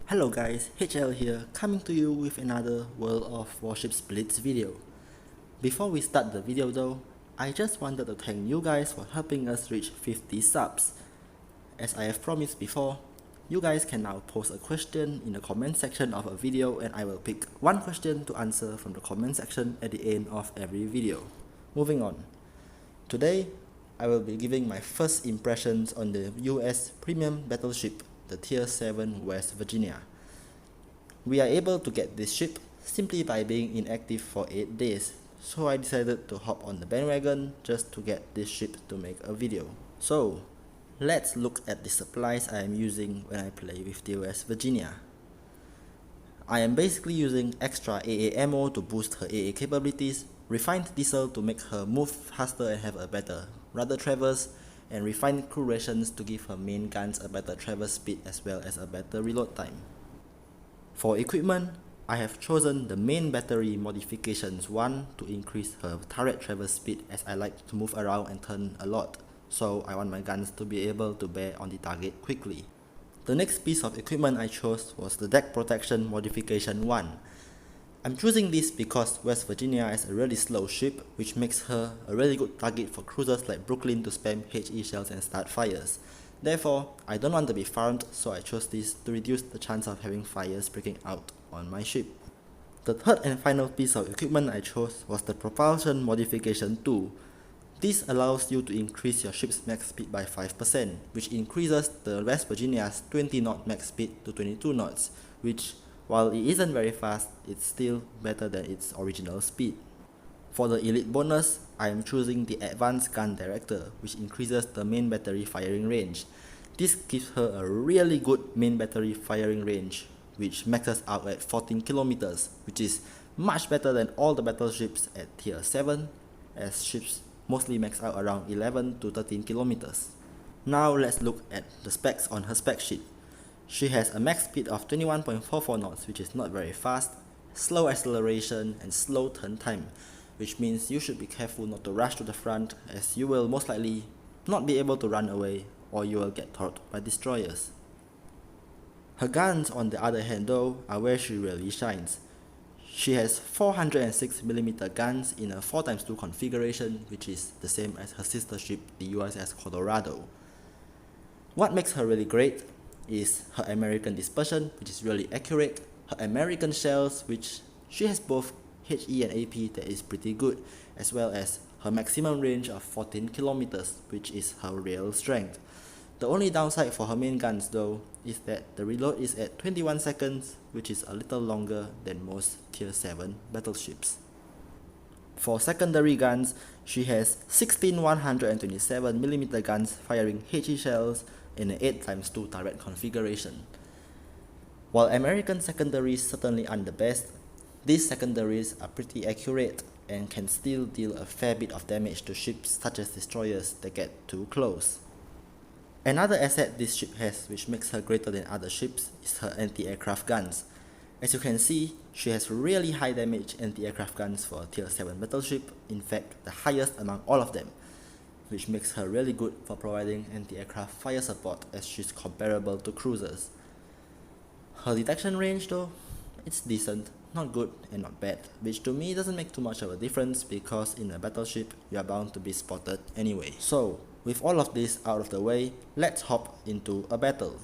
Hello guys, HL here, coming to you with another World of Warships Blitz video. Before we start the video though, I just wanted to thank you guys for helping us reach 50 subs. As I have promised before, you guys can now post a question in the comment section of a video and I will pick one question to answer from the comment section at the end of every video. Moving on. Today, I will be giving my first impressions on the US premium battleship, the Tier 7 West Virginia. We are able to get this ship simply by being inactive for 8 days, so I decided to hop on the bandwagon just to get this ship to make a video. So, let's look at the supplies I am using when I play with the West Virginia. I am basically using extra AA ammo to boost her AA capabilities, refined diesel to make her move faster and have a better rudder traverse, and refined crew rations to give her main guns a better traverse speed as well as a better reload time. For equipment, I have chosen the main battery modifications 1 to increase her turret traverse speed, as I like to move around and turn a lot, so I want my guns to be able to bear on the target quickly. The next piece of equipment I chose was the deck protection modification 1. I'm choosing this because West Virginia is a really slow ship, which makes her a really good target for cruisers like Brooklyn to spam HE shells and start fires. Therefore, I don't want to be farmed, so I chose this to reduce the chance of having fires breaking out on my ship. The third and final piece of equipment I chose was the propulsion modification 2. This allows you to increase your ship's max speed by 5%, which increases the West Virginia's 20 knot max speed to 22 knots, which, while it isn't very fast, it's still better than its original speed. For the elite bonus, I am choosing the Advanced Gun Director, which increases the main battery firing range. This gives her a really good main battery firing range, which maxes out at 14 kilometers, which is much better than all the battleships at Tier 7, as ships mostly max out around 11 to 13 kilometers. Now let's look at the specs on her spec sheet. She has a max speed of 21.44 knots, which is not very fast, slow acceleration and slow turn time, which means you should be careful not to rush to the front, as you will most likely not be able to run away or you will get torped by destroyers. Her guns, on the other hand though, are where she really shines. She has 406mm guns in a 4x2 configuration, which is the same as her sister ship, the USS Colorado. What makes her really great is her American dispersion, which is really accurate, her American shells, which she has both HE and AP that is pretty good, as well as her maximum range of 14 kilometers, which is her real strength. The only downside for her main guns though is that the reload is at 21 seconds, which is a little longer than most Tier 7 battleships. For secondary guns, she has 16 127mm guns firing HE shells in an 8x2 turret configuration. While American secondaries certainly aren't the best, these secondaries are pretty accurate and can still deal a fair bit of damage to ships such as destroyers that get too close. Another asset this ship has, which makes her greater than other ships, is her anti-aircraft guns. As you can see, she has really high damage anti-aircraft guns for a Tier 7 battleship, in fact the highest among all of them, which makes her really good for providing anti-aircraft fire support, as she's comparable to cruisers. Her detection range though, it's decent, not good and not bad, which to me doesn't make too much of a difference because in a battleship you are bound to be spotted anyway. So, with all of this out of the way, let's hop into a battle.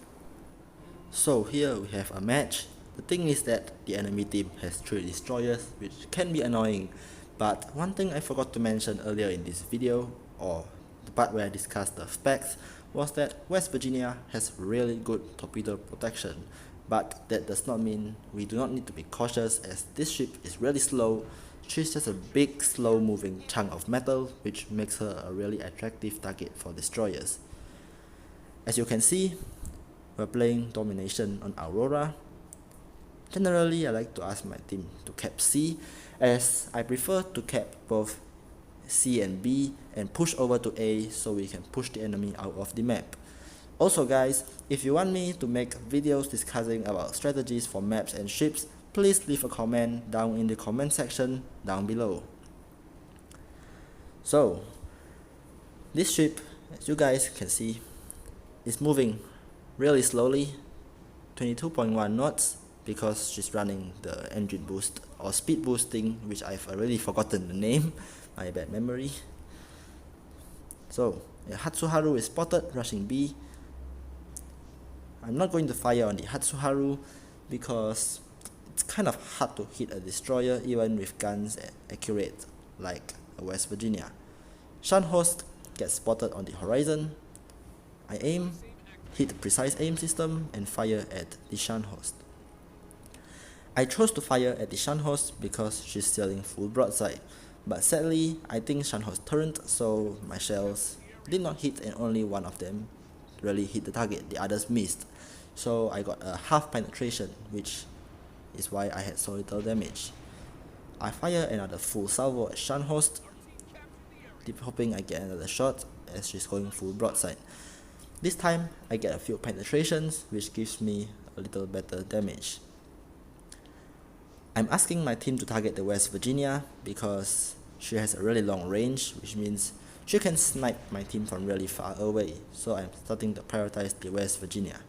So here we have a match. The thing is that the enemy team has 3 destroyers, which can be annoying, but one thing I forgot to mention earlier in this video, or the part where I discussed the specs, was that West Virginia has really good torpedo protection, but that does not mean we do not need to be cautious, as this ship is really slow. She's just a big slow moving chunk of metal, which makes her a really attractive target for destroyers. As you can see, we're playing domination on Aurora. Generally, I like to ask my team to cap C, as I prefer to cap both C and B and push over to A so we can push the enemy out of the map. Also guys, if you want me to make videos discussing about strategies for maps and ships, please leave a comment down in the comment section down below. So, This ship, as you guys can see, is moving really slowly, 22.1 knots, because she's running the engine boost or speed boosting, which I've already forgotten the name, my bad memory. So Hatsuharu is spotted rushing B. I'm not going to fire on the Hatsuharu because it's kind of hard to hit a destroyer even with guns accurate like a West Virginia. Scharnhorst gets spotted on the horizon. I aim, hit precise aim system and fire at the Scharnhorst. I chose to fire at the Scharnhorst because she's sailing full broadside, but sadly I think Scharnhorst turned, so my shells did not hit and only one of them really hit the target, the others missed. So I got a half penetration, which is why I had so little damage. I fire another full salvo at Scharnhorst, hoping I get another shot as she's going full broadside. This time I get a few penetrations, which gives me a little better damage. I'm asking my team to target the West Virginia because she has a really long range, which means she can snipe my team from really far away, so I'm starting to prioritize the West Virginia.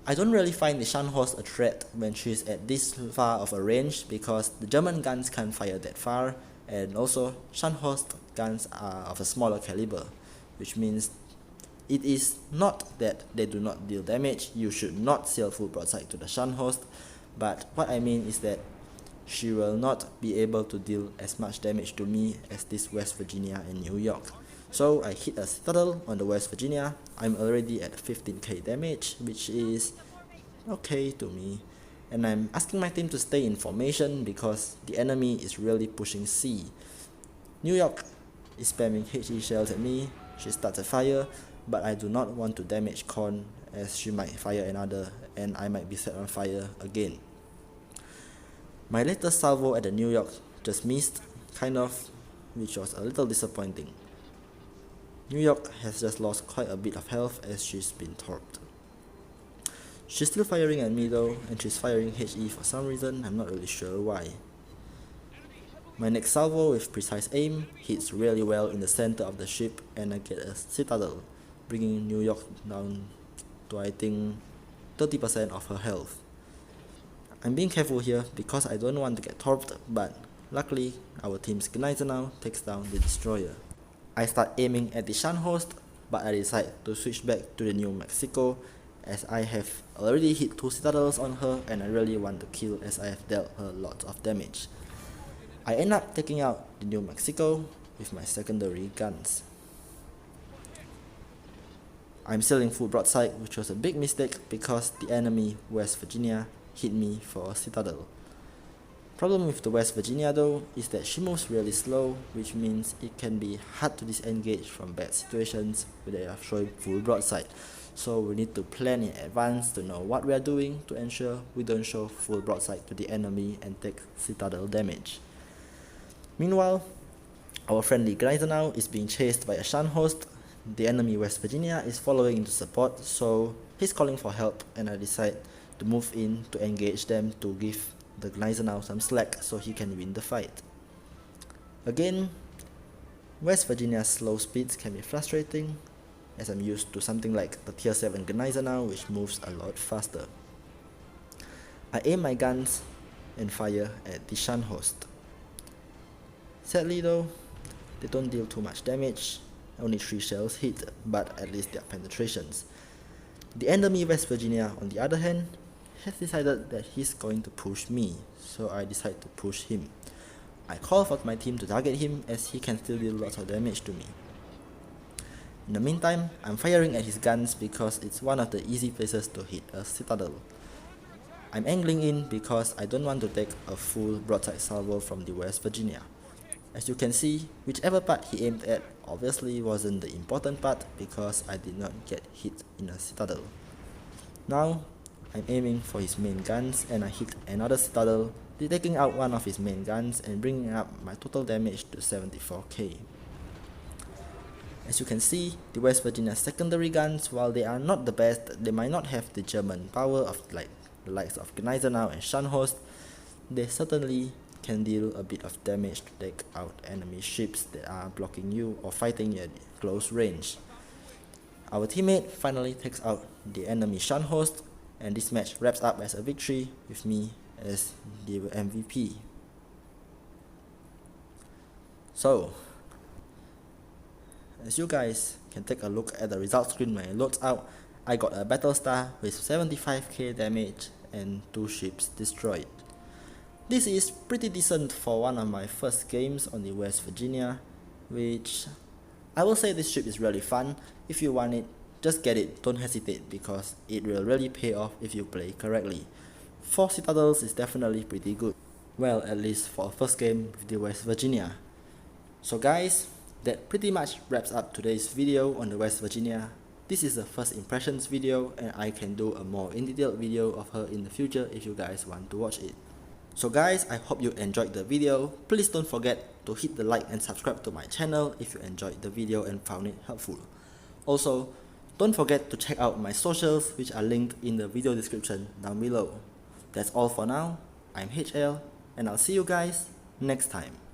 I don't really find the Scharnhorst a threat when she's at this far of a range because the German guns can't fire that far, and also Scharnhorst guns are of a smaller caliber, which means it is not that they do not deal damage. You should not sail full broadside to the Scharnhorst, but what I mean is that she will not be able to deal as much damage to me as this West Virginia and New York. So I hit a citadel on the West Virginia. I'm already at 15k damage, which is okay to me. And I'm asking my team to stay in formation because the enemy is really pushing C. New York is spamming HE shells at me. She starts a fire, but I do not want to damage Con as she might fire another and I might be set on fire again. My latest salvo at the New York just missed, kind of, which was a little disappointing. New York has just lost quite a bit of health as she's been torped. She's still firing at me though, and she's firing HE for some reason, I'm not really sure why. My next salvo with precise aim hits really well in the center of the ship and I get a citadel, bringing New York down to I think 30% of her health. I'm being careful here because I don't want to get torped, but luckily our team's Gneisenau takes down the destroyer. I start aiming at the Scharnhorst, but I decide to switch back to the New Mexico as I have already hit 2 citadels on her and I really want to kill as I have dealt her lots of damage. I end up taking out the New Mexico with my secondary guns. I'm sailing full broadside, which was a big mistake because the enemy West Virginia hit me for a citadel. Problem with the West Virginia though is that she moves really slow, which means it can be hard to disengage from bad situations where they are showing full broadside. So we need to plan in advance to know what we are doing to ensure we don't show full broadside to the enemy and take citadel damage. Meanwhile, our friendly Gneisenau is being chased by a Scharnhorst. The enemy West Virginia is following into support, so he's calling for help and I decide to move in to engage them to give the Gneisenau some slack so he can win the fight. Again, West Virginia's slow speeds can be frustrating as I'm used to something like the tier 7 Gneisenau, which moves a lot faster. I aim my guns and fire at the Scharnhorst. Sadly though, they don't deal too much damage, only 3 shells hit, but at least they are penetrations. The enemy West Virginia, on the other hand, has decided that he's going to push me, so I decide to push him. I call for my team to target him as he can still deal lots of damage to me. In the meantime, I'm firing at his guns because it's one of the easy places to hit a citadel. I'm angling in because I don't want to take a full broadside salvo from the West Virginia. As you can see, whichever part he aimed at obviously wasn't the important part because I did not get hit in a citadel. Now, I'm aiming for his main guns and I hit another citadel, taking out one of his main guns and bringing up my total damage to 74k. As you can see, the West Virginia secondary guns, while they are not the best, they might not have the German power of like the likes of Gneisenau and Scharnhorst, they certainly can deal a bit of damage to take out enemy ships that are blocking you or fighting at close range. Our teammate finally takes out the enemy shunt host, and this match wraps up as a victory with me as the MVP. So, as you guys can take a look at the result screen when it loads out, I got a battle star with 75k damage and 2 ships destroyed. This is pretty decent for one of my first games on the West Virginia, which I will say this ship is really fun. If you want it, just get it, don't hesitate, because it will really pay off if you play correctly. 4 citadels is definitely pretty good. Well, at least for a first game with the West Virginia. So guys, that pretty much wraps up today's video on the West Virginia. This is the first impressions video, and I can do a more in-detailed video of her in the future if you guys want to watch it. So guys, I hope you enjoyed the video. Please don't forget to hit the like and subscribe to my channel if you enjoyed the video and found it helpful. Also, don't forget to check out my socials, which are linked in the video description down below. That's all for now. I'm HL, and I'll see you guys next time.